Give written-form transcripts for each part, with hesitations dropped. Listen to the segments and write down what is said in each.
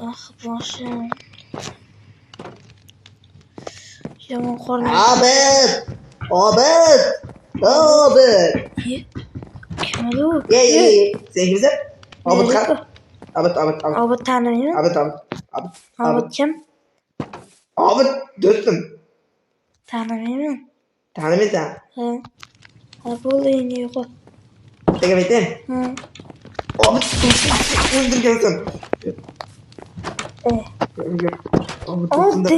Ah boshim. Yomon qornim. Obid! Obid! Obid! Kim u? Ye. Sen kimsan? Obid Nerede? qani? Obid. Obid taniymi? Obid. Kim? Obid do'stim. Tanimayman. Tanimaysan? Ha bo'ldi endi yo'q. Nega aytayim? Obid o'ldirgansan. Obid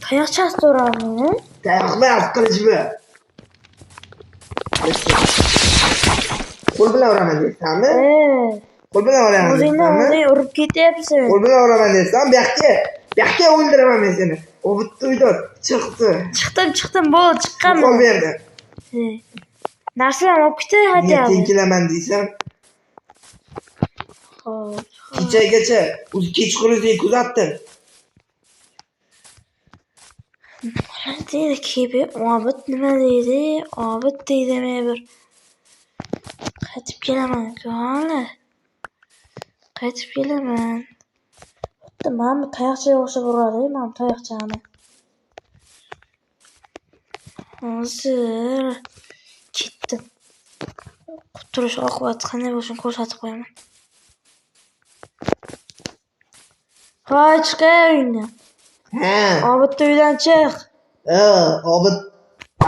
tayoqchasi to'rami? Tayoqmas qilichmi? Qo'l bilan uraman deysanmi? Qo'l bilan uraman deysanmi? O'zing urib ketyapsan. Qo'l bilan uraman deysan, bu yoqqa o'ldiraman men seni. Obid to'ydan chiqdi. Chiqdim, bo'ldi, chiqqanman. Qo'l berdi. Narsalarni olib ketay, Nega hadi. tenkilaman deysan? Xo'p. Kechagacha kechqurun kuzatdim. Nima deydi kebi? Obid nima deydi? Obid deydimi bir. Qaytib kelaman, ko'ngli. Qaytib kelaman. Mana bu tayoqchaga o'xshab uradi, mana tayoqchani. Hozir ketdim. Qutulish oqibati qanday bo'lishini ko'rsatib qo'yaman. Hoy, chiqay uydan. Obid uydan chiq. Obid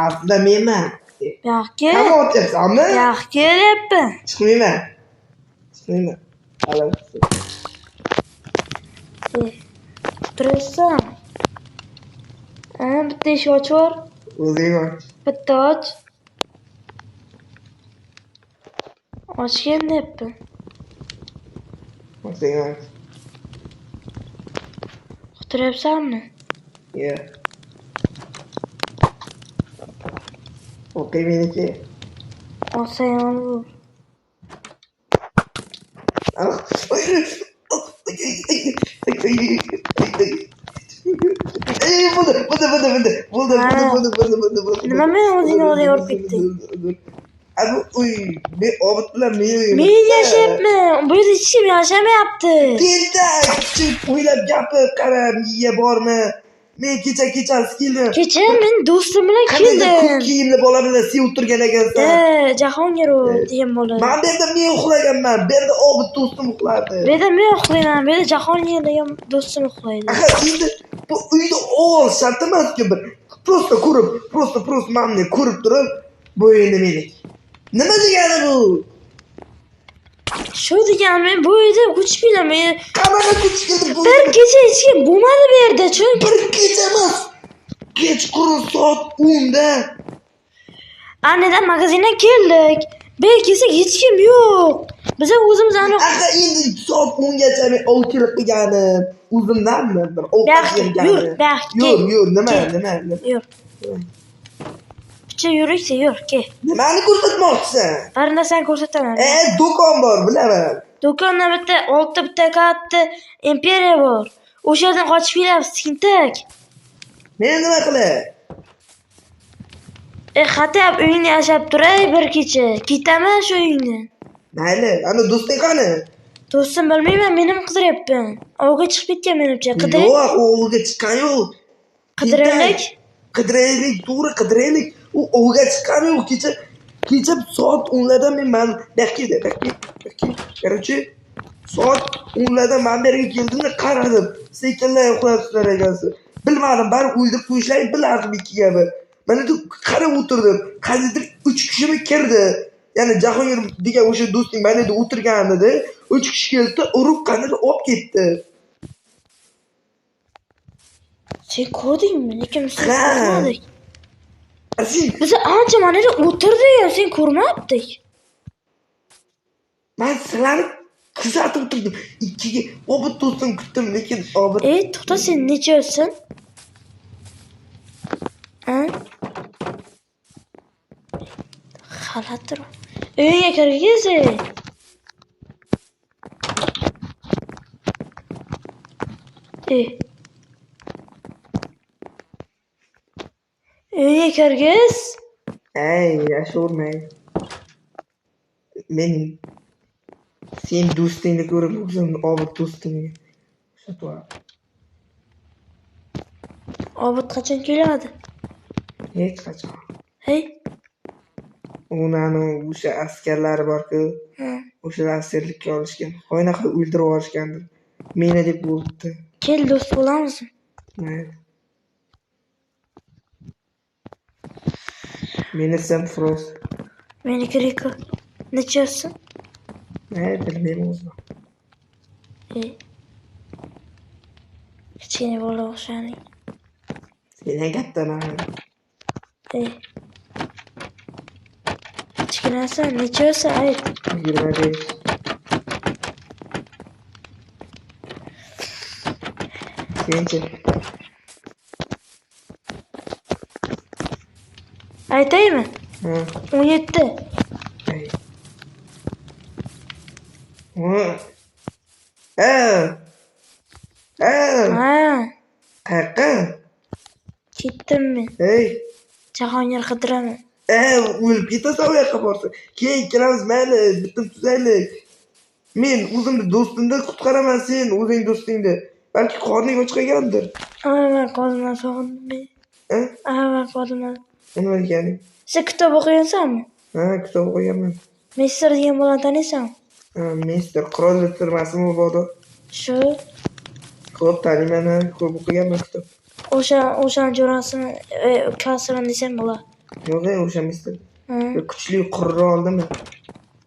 aslida menman. Yo'q, Nima o'tyapsanmi? yo'q, kelyapman. Chiqmayman. Tursan. Bitta eshik ochib yubor. O'zing och. Bitta och. Ochgan deyapman. O'zing och. O'tiryapsanmi? Yo'q. O'qiy meniki. Olsang ol. Bo'ldi. Nima men o'zingni urib ketding? Abi, men Obid bilan Men yashayapman. Bu yerda hech kim yashamayapti. Tentak, o'ylab gapir, qara, miya bormi? Men kecha keldim. Kecha men do'stim bilan keldim. Ko'k kiyimli bola bilan sen o'tirgan ekansan. Jahongir degan bola. Men bu yerda men uxlaganman. Bu yerda Obid do'stim uxladi. Bu yerda men uxlayman. Bu yerda Jahongir degan do'stim uxlaydi. Endi bu uyda ovoz shart emas-ku bir. Просто mamni ko'rib turib, bu endi meniki. Nima degani bu? Shu deganmen bu yerda ko'chib kelaman. Qanaqa ko'chib keldi bu? Bir kecha hech kim bo'lmadi bu yerda, chunki bir kecha emas. Kechqurun soat 10 da. Annedan magazindan keldik. Bir kelsak hech kim yo'q. Biz o'zimiz aniq. Endi soat 10 gacha men ov kelib qilganim. O'zimdanmi? Bir ovqat yerganim. Yur, nima? Yur. Picha yuriksa yur, kel. Nimani ko'rsatmoqchisan? Bir narsani ko'rsataman. Do'kon bor, bilaman. Do'konda bitta katta imperiya bor. O'sha yerdan qochib kelyapsiz, tintak. Men nima qilay? Xatab uyingda yashab turay bir kecha. Ketaman shu uyingdan. Mayli, ana do'sting qani? Do'stim bilmayman, meni qidiryapman. Ovga chiqib ketgan menimcha. Yo'q, ovga chiqqan yo'q. Qidiraylik, to'g'ri qidiraylik. U ovga chiqqan yo'q. Kecha soat 10larda men bakki. Короче, soat 10larda men bu yerga keldimda qaradim. Sekinlay uxlayapsizlar ekansiz. Bilmadim, bari o'ldirib qo'yishlaring bilardim ikki gapi. Mana bu qarab o'tirdim. Qayerdir 3 kishimi kirdi. Ya'ni Jahongir degan o'sha do'sting mana yerda o'tirgandi. 3 kishi keldi, urib qanday olib ketdi. Sen ko'rdingmi? Lekin biz ko'rmadik. Aziz, biz ancha mana yerda o'tirdik, sen ko'rmabdik. Men sizlarni kuzatib turdim. Ikkiga Obid do'stim kutdim, lekin Obid. To'xta, sen necha yoshsan? Xalatir. Uyga kirgizing. Uyga kirgiz. Yashavermang. Men Sen do'stingni ko'rib o'zimni obid do'stimga o'xshatyapman. Obid qachon keladi? Hech qachon. Hey? Unani o'sha askarlari bor-ku, Ha. o'shalar asirlikka olishgan. Qo'yna qilib o'ldirib olishgandir. Meni deb bo'libdi. Kel do'st bo'lamizmi? Mayli. Meni Sam Frost. Meniki Riko. Nechasi? Mayli, bilmayman o'zim. Hey. Kichkina bola o'xshaning. Sen kattaman. Hey. Kichkinasan, nechasi ayt. 25. Senchi? Aytaymi? Ha. 17. Ay. Ha. Ha. Qayerqa? Ketdim men. Hey. Jahongir qidiraman. O'lib ketasan u yoqqa borsa. Keyin ikkalamiz mayli bitim tuzaylik. Men o'zimni do'stimni qutqaraman, sen o'zing do'stingni. Balki qorning och qolgandir. Men qo'limdan sog'indim. Men qo'limdan. Nima degani? Sen kitob o'qiyapsanmi? Ha, kitob o'qiganman. Mister degan bolani taniysanmi? Mister qirol bitirmasimi bodo? Shu Ko'p taniyman, ko'p o'qiganman kitob. o'shan jo'rasini ukasini desam bo'ladi. Yo'q, o'sha mister. Kuchli qurra oldimi?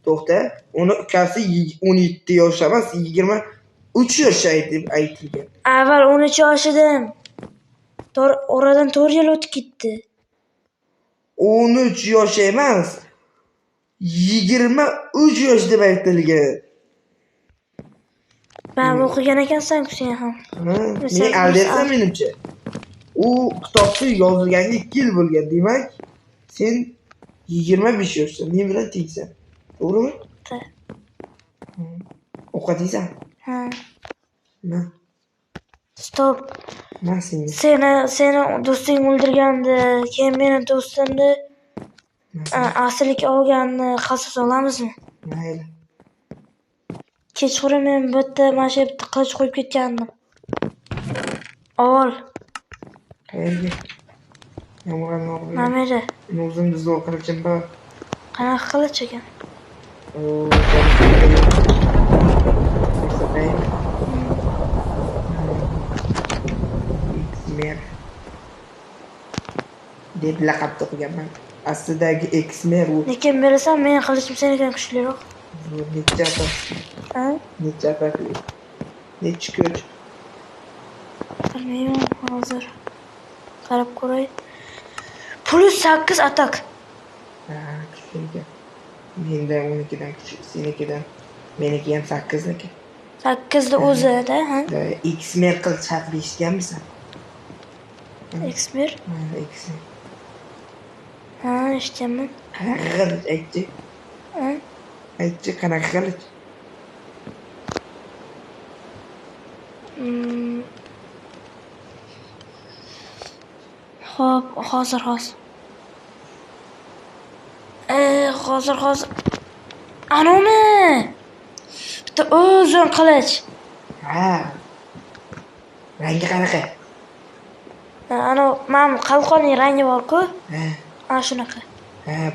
To'xta, uni ukasi 17 yosh emas, 23 yoshda deb aytilgan. Avval 13 yosh edim. Oradan 4 yil o'tib ketdi. 13 yosh emas, 23 yosh deb aytilgan. Men o'qigan ekansan-ku sen ham. Men aldaysam menimcha. U kitobda yozilganiga 2 yil bo'lgan, demak, sen 25 yoshda, men bilan tengsan. To'g'rimi? O'qiysan? Ha. Na. Stop. Nasing? Seni do'sting o'ldirgandi, keyin meni do'stimni asirlikka olganni qasos olamizmi? Mayli. Kechqurun men bitta mana shu yerda qilich qo'yib ketgandim. Ol. Qayerga? Yomg'irni o'qib. Mana yer. Men o'zimni zo'r qilichim bor. Qanaqa qilich ekan? X-Men deb laqab topganman. Aslidagi X-Men u Lekin berasan, men qilichim senikidan kuchliroq. necha atak? Necha atak? Necha kuch? Bilmayman hozir. Qarab ko'ray. +8 atak. Kuchliga. Menda 12dan kuchli, senikidan. Meniki ham 8 niki. 8 da o'zida, ha? X-Men qilish haqida eshitganmisan? X-Men? X-Men. Ha, eshitganman. Qanaqa qilich aytchi? Aytchi, qanaqa qilich? Xo'p, hozir. Hozir. Anami! Bitta uzun qilich. Ha. Rangi qanaqa? Ana mana qalqonning rangi bor-ku. Ha. Shunaqa.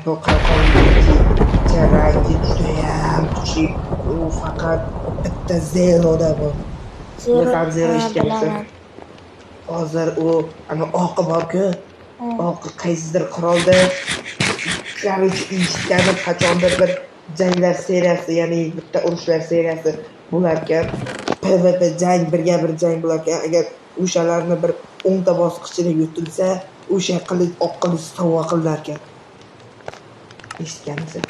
Bu qalqonning rangi judayam kuchli. U faqat bitta zeroda bor. Zero eshitganmisan? Hozir u ana oqi bor-ku. Oqi qaysidir qirolda eshitganim qachondir bir janglar seriyasi, ya'ni bitta urushlar seriyasi bo'larkan. PvP jang, birga bir jang bo'larkan. Agar o'shalarni bir 10 ta bosqichini yutilsa, o'sha qilich oq qilich sovg'a qilarkan. Eshitganmisan?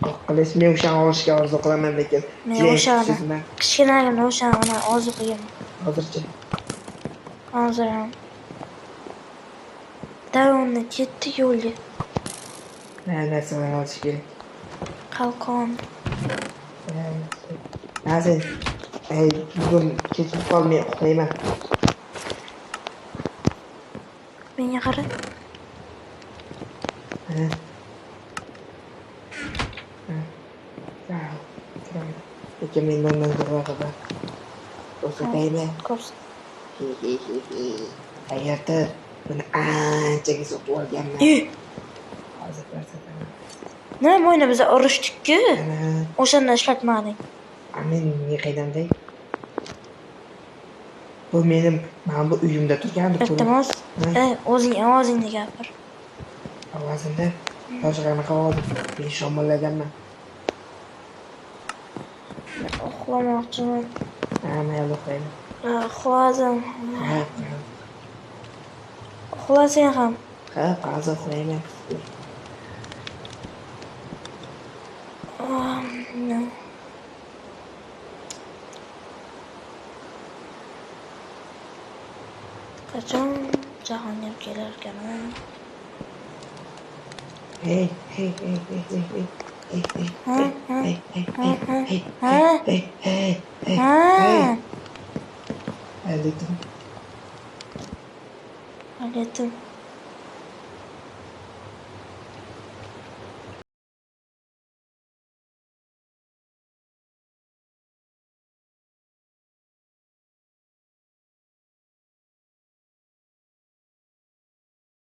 Oq qilich men o'shani olishga orzu qilaman, lekin men o'shani kichkinagina o'shani orzu qilganman. Hozircha. Hozir ham. Davomni ketdi yo'lga. Narsalar olish kerak. Qalqon. Hozir bugun kechib qolmay uxlayman. Menga qara. Ha. Aka mendan nazar xabar. Ko'rsataymi? Ko'rsat. Qayerdir? Buni anchaga sotib olganman. Hozir ko'rsataman. Nima o'yna biza urushdik-ku. Ana, O'shanda ishlatmading. men qaydamday? Bu mening mana bu uyimda turgandi. Iltimos, Ha? o'zing ovozingni gapir. Ovozimda hozir qanaqa ovoz? Men shomollaganman. Uxlamoqchiman. Mayli uxlayman. Uxladim. Ha, Uxlasang ham. hozir uxlayman. Qachon Jahongir kelar ekan? Hey. Aleyküm.